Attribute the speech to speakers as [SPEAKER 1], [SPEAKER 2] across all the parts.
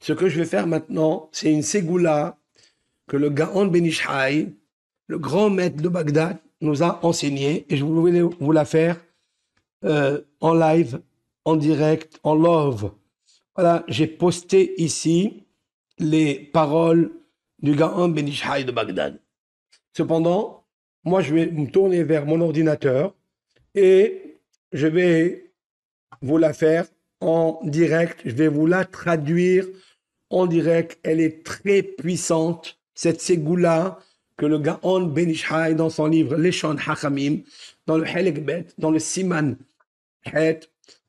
[SPEAKER 1] ce que je vais faire maintenant, c'est une ségoula que le Gaon Ben Ish Chai, le grand maître de Bagdad, nous a enseigné, et je voulais vous la faire en live, en direct, en love. Voilà, j'ai posté ici les paroles du Gaon Ben Ish Chai de Bagdad. Cependant, moi, je vais me tourner vers mon ordinateur et je vais vous la faire en direct. Je vais vous la traduire en direct. Elle est très puissante, cette ségoula que le Gaon Ben Ish Chai, dans son livre Leshon Hachamim, dans le Helek Bet, dans le Siman Het,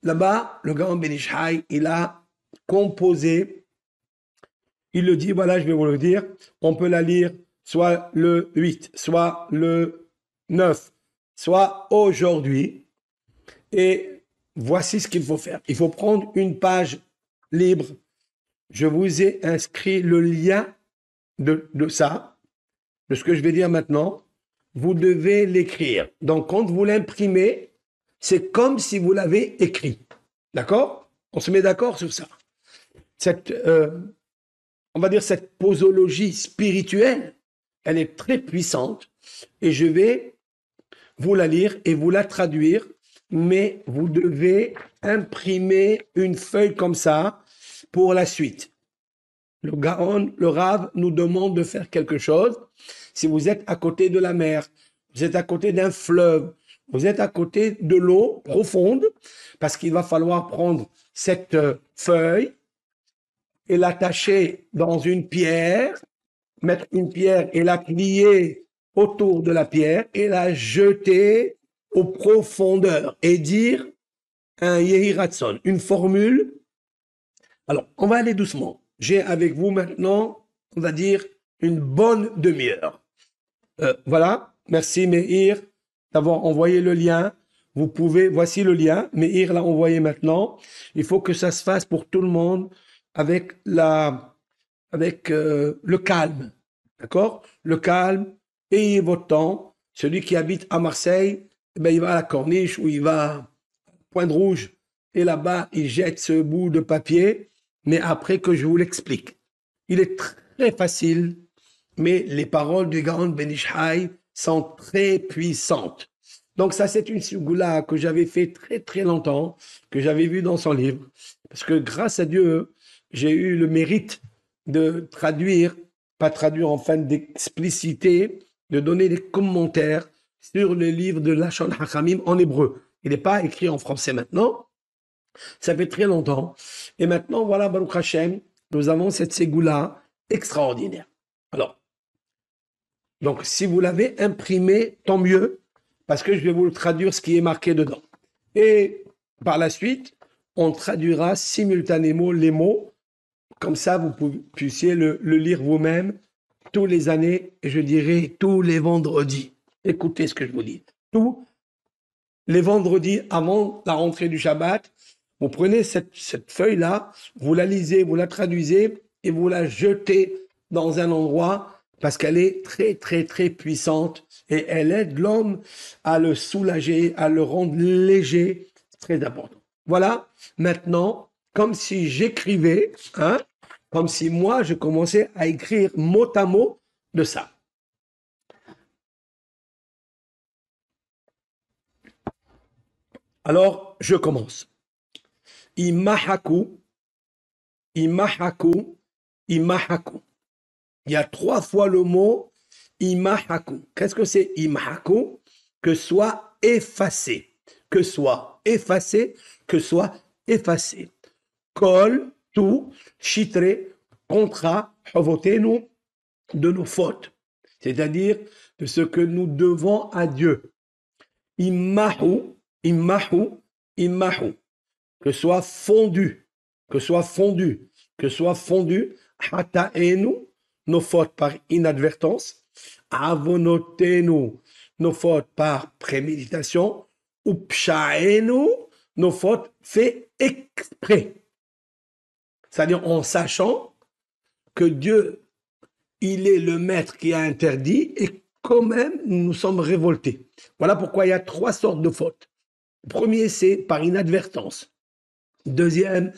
[SPEAKER 1] là-bas, le Gaon Ben Ish Chai, il a composé, il le dit, voilà, je vais vous le dire, on peut la lire soit le 8, soit le 9, soit aujourd'hui. Et voici ce qu'il faut faire. Il faut prendre une page libre. Je vous ai inscrit le lien de ça, de ce que je vais dire maintenant. Vous devez l'écrire. Donc, quand vous l'imprimez, c'est comme si vous l'avez écrit. D'accord? On se met d'accord sur ça. On va dire cette posologie spirituelle, elle est très puissante et je vais vous la lire et vous la traduire, mais vous devez imprimer une feuille comme ça pour la suite. Le Gaon, le Rav nous demande de faire quelque chose. Si vous êtes à côté de la mer, vous êtes à côté d'un fleuve, vous êtes à côté de l'eau profonde, parce qu'il va falloir prendre cette feuille et l'attacher dans une pierre, mettre une pierre et la plier autour de la pierre et la jeter aux profondeurs et dire un Yehi Ratzon, une formule. Alors, on va aller doucement. J'ai avec vous maintenant, on va dire, une bonne demi-heure. Voilà, merci Meir d'avoir envoyé le lien. Vous pouvez, voici le lien, Meir l'a envoyé maintenant. Il faut que ça se fasse pour tout le monde avec le calme, d'accord? Le calme, ayez votre temps. Celui qui habite à Marseille, ben, il va à la Corniche ou il va à Pointe-Rouge et là-bas, il jette ce bout de papier, mais après que je vous l'explique. Il est très facile, mais les paroles du Gaon Ben Ish Chai sont très puissantes. Donc ça, c'est une ségoula que j'avais fait très très longtemps, que j'avais vu dans son livre, parce que grâce à Dieu, j'ai eu le mérite de traduire, pas traduire en fin d'expliciter, de donner des commentaires sur le livre de Lashon Hachamim en hébreu. Il n'est pas écrit en français maintenant, ça fait très longtemps. Et maintenant, voilà, Baruch Hashem, nous avons cette ségoula extraordinaire. Alors, donc si vous l'avez imprimé, tant mieux, parce que je vais vous le traduire ce qui est marqué dedans. Et par la suite, on traduira simultanément les mots, comme ça vous puissiez le lire vous-même tous les années, et je dirais tous les vendredis. Écoutez ce que je vous dis. Tous les vendredis avant la rentrée du Shabbat, vous prenez cette feuille-là, vous la lisez, vous la traduisez, et vous la jetez dans un endroit, parce qu'elle est très, très, très puissante, et elle aide l'homme à le soulager, à le rendre léger. C'est très important. Voilà, maintenant, comme si j'écrivais, hein, comme si moi, je commençais à écrire mot à mot de ça. Alors, je commence. Imahaku, imahaku, imahaku. Il y a 3 fois le mot imahaku. Qu'est-ce que c'est imahaku? Que soit effacé, que soit effacé, que soit effacé. Kol, tout, chitre, contra, havotenu, de nos fautes, c'est-à-dire de ce que nous devons à Dieu. Imahu, imahu, imahu. Que soit fondu, que soit fondu, que soit fondu, hataenu, nos fautes par inadvertance, avonotenu, nos fautes par préméditation, ou pshaenu, nos fautes fait exprès. C'est-à-dire en sachant que Dieu, il est le maître qui a interdit et quand même nous sommes révoltés. Voilà pourquoi il y a 3 sortes de fautes. Le premier, c'est par inadvertance. Deuxième,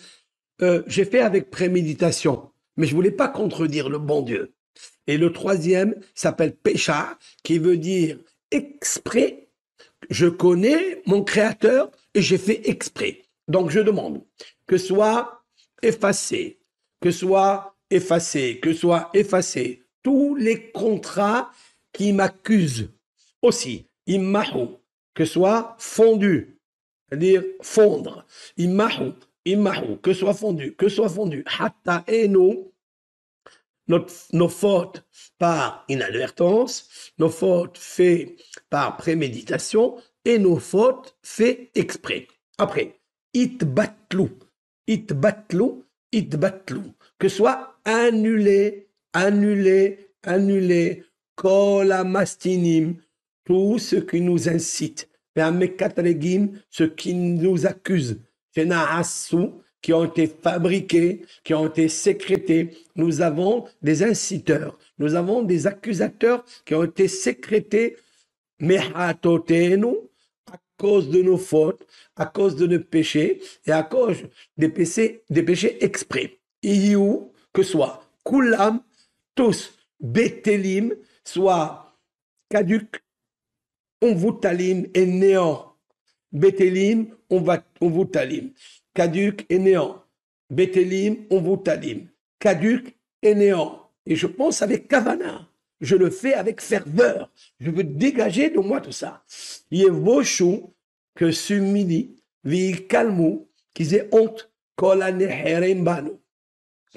[SPEAKER 1] j'ai fait avec préméditation. mais je voulais pas contredire le bon Dieu. Et le troisième s'appelle pécha, qui veut dire exprès. Je connais mon créateur et j'ai fait exprès. Donc je demande que soit effacé, que soit effacé, que soit effacé tous les contrats qui m'accusent. Aussi, immahu, que soit fondu, c'est-à-dire fondre. Immahu, immahu, que soit fondu, que soit fondu. Hatta eno, nos fautes par inadvertance, nos fautes faites par préméditation et nos fautes faites exprès. Après, itbatlu, itbatlu, itbatlu, que soit annulé, annulé, annulé, kolamastinim, tout ce qui nous incite, ce qui nous accuse, qui ont été fabriqués, qui ont été sécrétés. Nous avons des inciteurs, nous avons des accusateurs qui ont été sécrétés, mehatotenu, à cause de nos fautes, à cause de nos péchés et à cause des péchés exprès. Iyu, que soit kulam, tous, betelim, soit caduc, onvutalim et néant. Betelim, onvutalim. Caduc et néant. Bétélim, onvutalim. Caduc et néant. Et je pense avec kavana. Je le fais avec ferveur. Je veux dégager de moi tout ça. Yevoshu, que s'humilie, vi calmou, qu'ils aient honte, kolaneherem banu.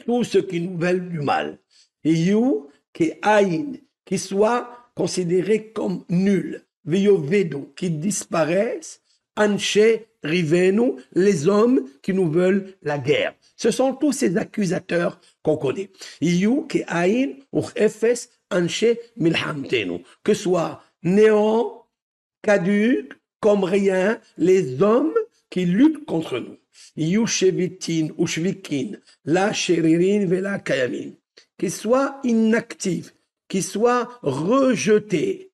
[SPEAKER 1] Tout ce qui nous veulent du mal. Et you, qui aïn, qui soit considéré comme nul. Viovedo, qui disparaissent. Anche Rivenu, les hommes qui nous veulent la guerre. Ce sont tous ces accusateurs qu'on connaît. Iyu ke aïn ou efes anche milhamtenu. Que soit néant, caduc, comme rien, les hommes qui luttent contre nous. Iyu shevitin ou shvikin, la sheririn vela kayamin. Qu'ils soient inactifs, qu'ils soient rejetés.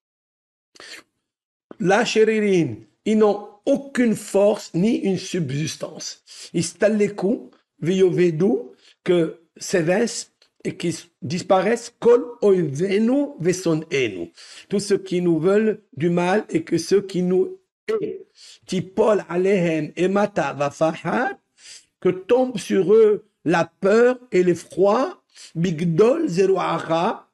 [SPEAKER 1] La sheririn, ils n'ont aucune force ni une subsistance. Istalleku, viovedu, que s'évincent et qui disparaissent, kol oivenu veson enu. Tous ceux qui nous veulent du mal et que ceux qui nous aiment. Tipol alehem emata vafahat, que tombe sur eux la peur et l'effroi, bigdol zeruacha,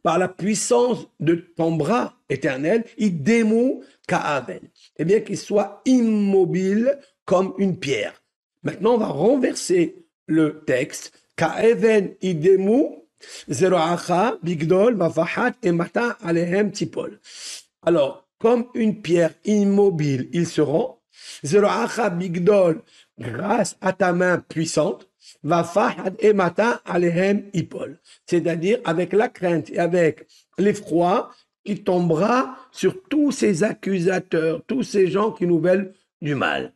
[SPEAKER 1] par la puissance de ton bras éternel, idemu ka'aven. Eh bien, qu'il soit immobile comme une pierre. Maintenant, on va renverser le texte. Ka'aven idemu zeroacha bigdol vafahat emata alehem tipol. Alors, comme une pierre immobile, ils seront. Zeroacha bigdol, grâce à ta main puissante. Vafahat emata alehem ipol. C'est-à-dire avec la crainte et avec l'effroi qui tombera sur tous ces accusateurs, tous ces gens qui nous veulent du mal.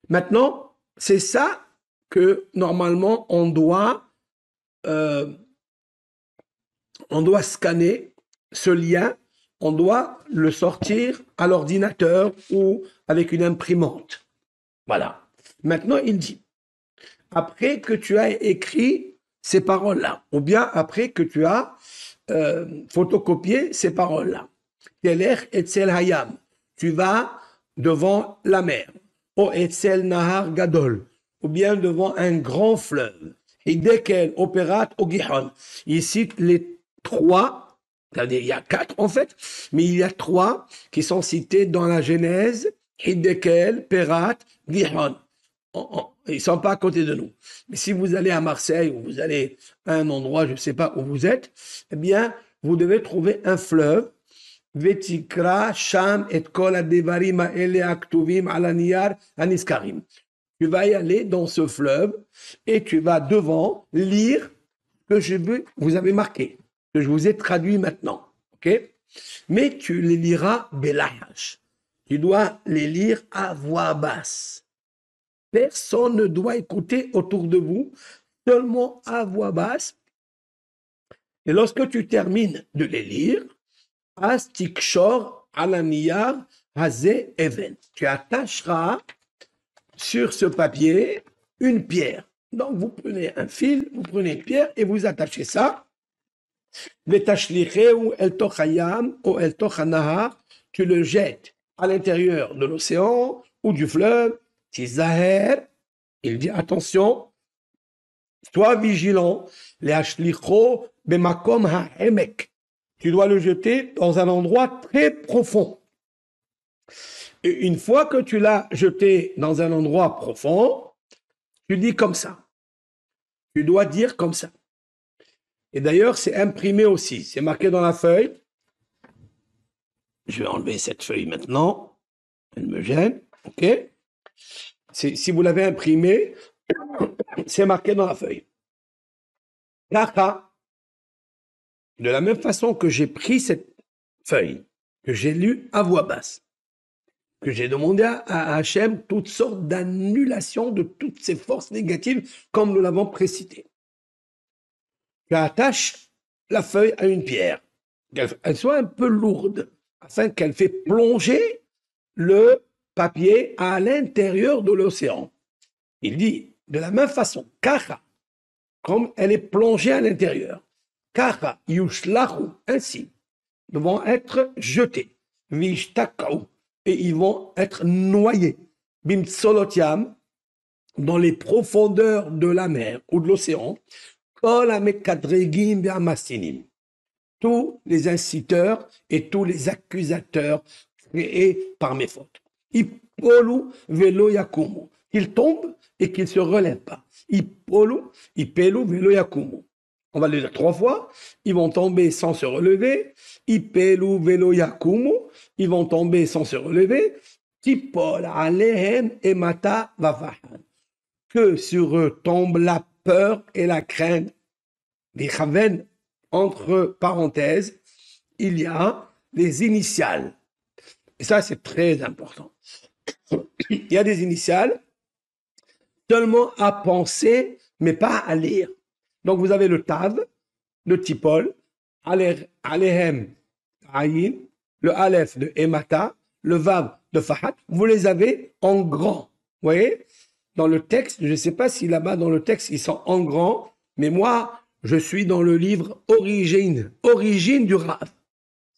[SPEAKER 1] Maintenant, c'est ça que normalement on doit scanner ce lien, on doit le sortir à l'ordinateur ou avec une imprimante. Voilà. Maintenant, il dit, après que tu as écrit ces paroles-là, ou bien après que tu as photocopié ces paroles-là. Telech etzel hayam, tu vas devant la mer. O etzel nahar gadol, ou bien devant un grand fleuve. Hidekel operat o gihon. Il cite les trois, c'est-à-dire il y a quatre en fait, mais il y a trois qui sont cités dans la Genèse. Hidekel, Perat, Gihon. Ils ne sont pas à côté de nous. Mais si vous allez à Marseille ou vous allez à un endroit, je ne sais pas où vous êtes, eh bien, vous devez trouver un fleuve. Vetikra, Sham, et Kol Adevarim, Ele Aktuvim, Alaniyar, Aniskarim. Tu vas y aller dans ce fleuve et tu vas devant lire ce que vous avez marqué, que je vous ai traduit maintenant. Ok? Mais tu les liras Belahash. Tu dois les lire à voix basse. Personne ne doit écouter autour de vous, seulement à voix basse. Et lorsque tu termines de les lire, Astikshor alaniyar hazé even. Tu attacheras sur ce papier une pierre. Donc, vous prenez un fil, vous prenez une pierre et vous attachez ça. Vetashlicheu el toch hayam ou el toch hanahar, tu le jettes à l'intérieur de l'océan ou du fleuve. Tizaher, il dit attention, sois vigilant. Les hashlicho bemakom haemek. Tu dois le jeter dans un endroit très profond. Et une fois que tu l'as jeté dans un endroit profond, tu dis comme ça. Tu dois dire comme ça. Et d'ailleurs, c'est imprimé aussi. C'est marqué dans la feuille. Je vais enlever cette feuille maintenant. Elle me gêne. OK? Si vous l'avez imprimé, c'est marqué dans la feuille. Kaka, de la même façon que j'ai pris cette feuille, que j'ai lue à voix basse, que j'ai demandé à Hachem toutes sortes d'annulations de toutes ces forces négatives, comme nous l'avons précité. Tu attaches la feuille à une pierre, qu'elle soit un peu lourde, afin qu'elle fait plonger le papier à l'intérieur de l'océan. Il dit, de la même façon, Kacha, comme elle est plongée à l'intérieur, Kacha yushlahu, ainsi, vont être jetés, vishtakau, et ils vont être noyés, bimtsolotiam, dans les profondeurs de la mer ou de l'océan, tous les inciteurs et tous les accusateurs créés par mes fautes. Ipolu velo yakumu. Ils tombent et qu'ils ne se relèvent pas. Ipolu, ipelu velo yakumu. On va le dire 3 fois. Ils vont tomber sans se relever. Ipelu velo yakumu. Ils vont tomber sans se relever. Tipol alehem emata vafahan. Que sur eux tombe la peur et la crainte. Des chaven, entre parenthèses, il y a les initiales. Et ça, c'est très important. Il y a des initiales seulement à penser, mais pas à lire. Donc, vous avez le tav, le tipol, alehem, ayin, le aleph de emata, le vav de fahat. Vous les avez en grand. Vous voyez? Dans le texte, je ne sais pas si là-bas, dans le texte, ils sont en grand, mais moi, je suis dans le livre Origine du Rav.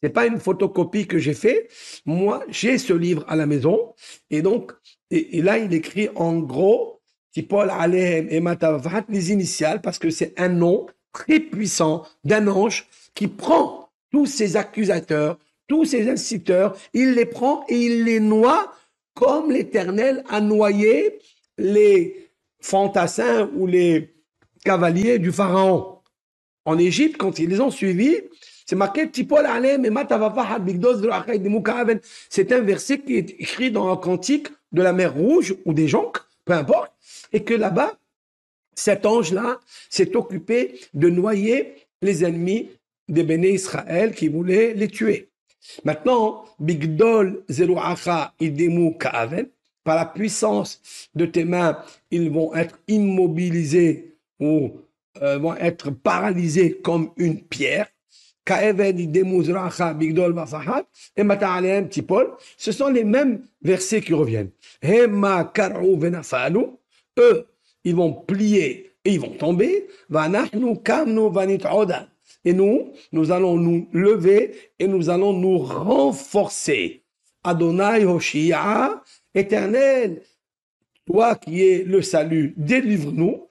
[SPEAKER 1] Ce n'est pas une photocopie que j'ai fait. Moi, j'ai ce livre à la maison. Et donc, et là, il écrit en gros, Tipol Alehem et Matavahat, les initiales, parce que c'est un nom très puissant d'un ange qui prend tous ces accusateurs, tous ces inciteurs, il les prend et il les noie comme l'Éternel a noyé les fantassins ou les cavaliers du pharaon. En Égypte, quand ils les ont suivis, c'est marqué Tipol Alem et Matavafahat Bigdos. C'est un verset qui est écrit dans un cantique de la mer Rouge ou des jonques, peu importe, et que là-bas, cet ange-là s'est occupé de noyer les ennemis des béné Israël qui voulaient les tuer. Maintenant, Bigdol Zeruacha Idemu Kaaven, par la puissance de tes mains, ils vont être immobilisés ou vont être paralysés comme une pierre. Ce sont les mêmes versets qui reviennent. Eux, ils vont plier et ils vont tomber. Et nous allons nous lever et nous allons nous renforcer. Adonai Hoshia, Éternel, toi qui es le salut, délivre-nous.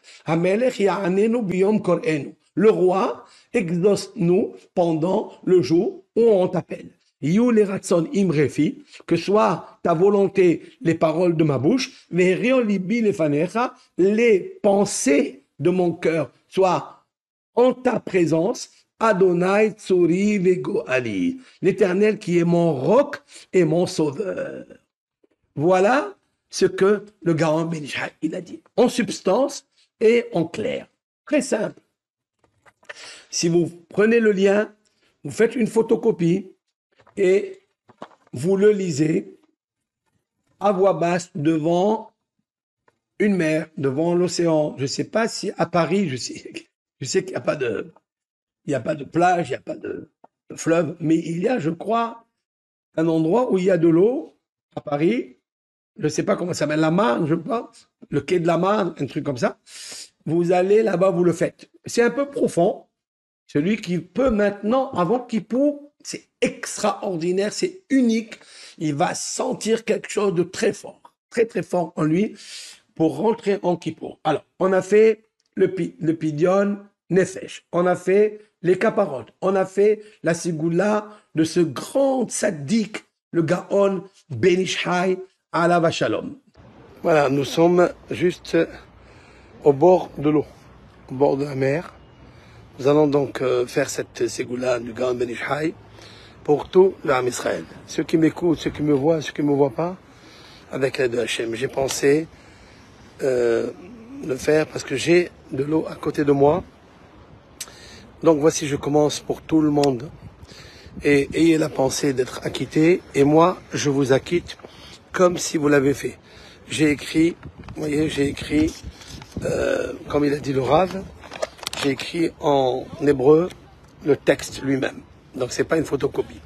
[SPEAKER 1] Le roi, exauce-nous pendant le jour où on t'appelle. Que soit ta volonté les paroles de ma bouche, les pensées de mon cœur soient en ta présence. Adonai Tsuri Vego Ali, l'Éternel qui est mon roc et mon sauveur. Voilà ce que le Gaon Ben Ishaq, il a dit, en substance et en clair. Très simple. Si vous prenez le lien, vous faites une photocopie et vous le lisez à voix basse devant une mer, devant l'océan. Je ne sais pas si à Paris, je sais qu'il n'y a pas de plage, il n'y a pas de fleuve, mais il y a, je crois, un endroit où il y a de l'eau à Paris. Je ne sais pas comment ça s'appelle, la Marne, je pense, le quai de la Marne, un truc comme ça. vous allez là-bas, vous le faites. C'est un peu profond. Celui qui peut maintenant, avant Kippour, c'est extraordinaire, c'est unique. Il va sentir quelque chose de très fort, très très fort en lui pour rentrer en Kippour. Alors, on a fait le Pidyon Nefesh, on a fait les caparotes, on a fait la Ségoula de ce grand tzaddik, le Gaon Ben Ish Chai, Alav Shalom. Voilà, nous sommes juste au bord de l'eau, au bord de la mer. Nous allons donc faire cette ségoula du Gaon Ben Ish Chai pour tout l'Am Israël. Ceux qui m'écoutent, ceux qui me voient, ceux qui ne me voient pas, avec l'aide de Hachem. J'ai pensé le faire parce que j'ai de l'eau à côté de moi. Donc voici, je commence pour tout le monde. Et ayez la pensée d'être acquitté. Et moi, je vous acquitte comme si vous l'avez fait. J'ai écrit, vous voyez, j'ai écrit, comme il a dit le Rav, j'ai écrit en hébreu le texte lui-même. Donc c'est pas une photocopie.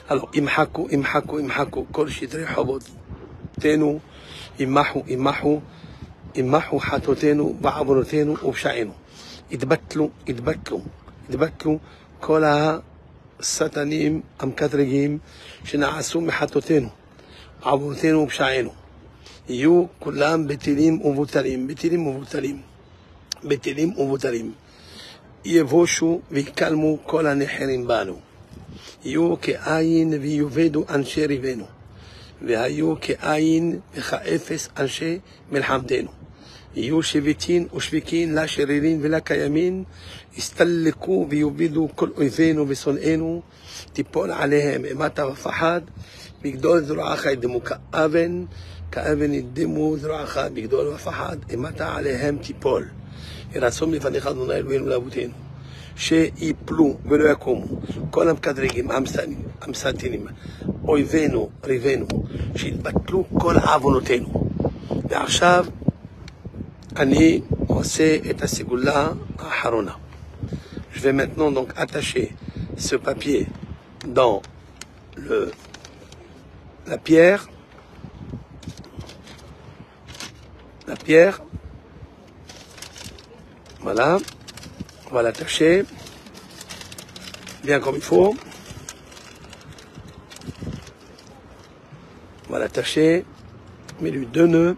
[SPEAKER 1] Alors, imhaku, imhaku, imhaku, kol shidri habotenu, imahu, imahu, imahu hatotenu, ba'abrotenu, ubsha'enu. Idbatlu, idbatlu, idbatlu, kol הסטנים המקטרגים שנעשו מחטאותינו, עוונותינו ופשענו. יהיו כולם בטלים ומבוטלים, בטלים ומבוטלים, בטלים ומבוטלים. יבושו ויקלמו כל הנחרים בנו. יהיו כעין ויובדו אנשי ריבנו, והיו כעין וכאפס אנשי מלחמתנו. יהיו שביתין ושביקין לה שרירין ולה קיימין, יסתלקו ויובידו כל אויבינו ושונאינו, תיפול עליהם אימתה ופחד, בגדול זרועך ידמו כאבן ידמו זרועך בגדול ופחד, אימתה עליהם תיפול. ירצום לפניך אדוני אלוהינו לאבותינו, שיפלו ולא יקומו, כל המקטרגים, המסתנים, אויבינו, ריבינו, שיתבטלו כל עוונותינו. ועכשיו אני עושה את הסגולה האחרונה. Je vais maintenant donc attacher ce papier dans la pierre. La pierre. Voilà. On va l'attacher bien comme il faut. On va l'attacher. Mets-lui 2 nœuds.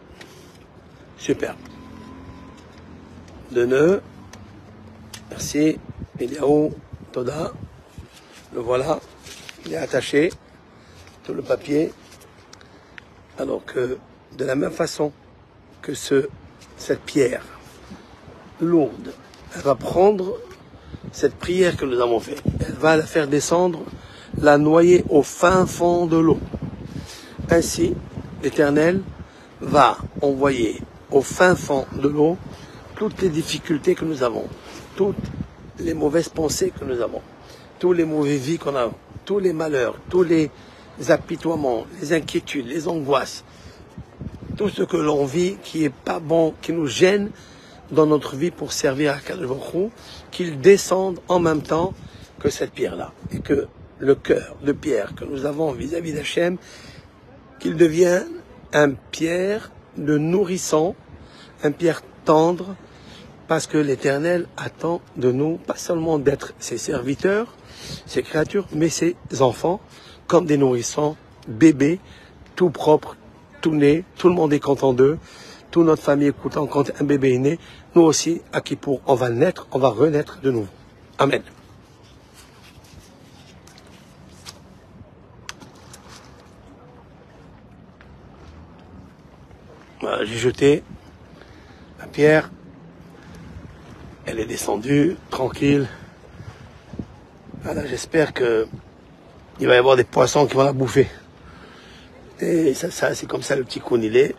[SPEAKER 1] Super. 2 nœuds. Merci. Il est haut. Toda. Le voilà. Il est attaché. Tout le papier. Alors que de la même façon que cette pierre lourde, elle va prendre cette prière que nous avons faite. Elle va la faire descendre, la noyer au fin fond de l'eau. Ainsi, l'Éternel va envoyer au fin fond de l'eau toutes les difficultés que nous avons, toutes les mauvaises pensées que nous avons, tous les mauvais vies qu'on a, tous les malheurs, tous les apitoiements, les inquiétudes, les angoisses, tout ce que l'on vit qui est pas bon, qui nous gêne dans notre vie pour servir à Kadosh Baruch Hu, qu'il descende en même temps que cette pierre-là. Et que le cœur de pierre que nous avons vis-à-vis d'Hachem, qu'il devienne un pierre de nourrisson, un pierre tendre, parce que l'Éternel attend de nous, pas seulement d'être ses serviteurs, ses créatures, mais ses enfants, comme des nourrissons, bébés, tout propres, tout nés, tout le monde est content d'eux, toute notre famille est contente quand un bébé est né, nous aussi, à Kippour, on va naître, on va renaître de nouveau. Amen. Voilà, j'ai jeté la pierre, elle est descendue, tranquille. Voilà, j'espère que il va y avoir des poissons qui vont la bouffer. Et ça c'est comme ça le petit Koun il est.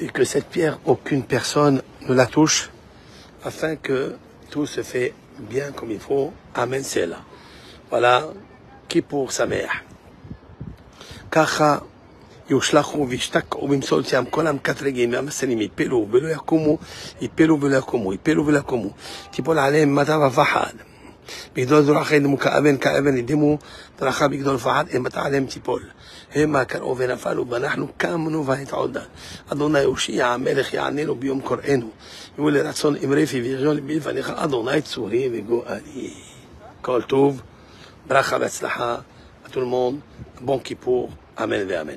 [SPEAKER 1] Et que cette pierre, aucune personne ne la touche, afin que tout se fait bien comme il faut. Amen, c'est là. Voilà, Kippour Sameach. Kacha יושלחו וישתקעו במסולתם כל המקטרגים והמסנים יפלו ולא יקומו, יפלו ולא יקומו, יפלו ולא יקומו. תיפול עליהם מטר ופחד, בגדול דרכינו כאבן ידימו, דרכה בגדול פחד, אימתה עליהם תיפול. המה קראו ונפלו, ואנחנו קמנו והתעודה. אדוני הושיע, המלך יעננו ביום קוראנו. יהיו לרצון אמרי פי ויריון ליבי לפניך, אדוני צורי וגואלי. כל טוב, ברכה והצלחה, à tout le monde, bon kippour, amen et amen.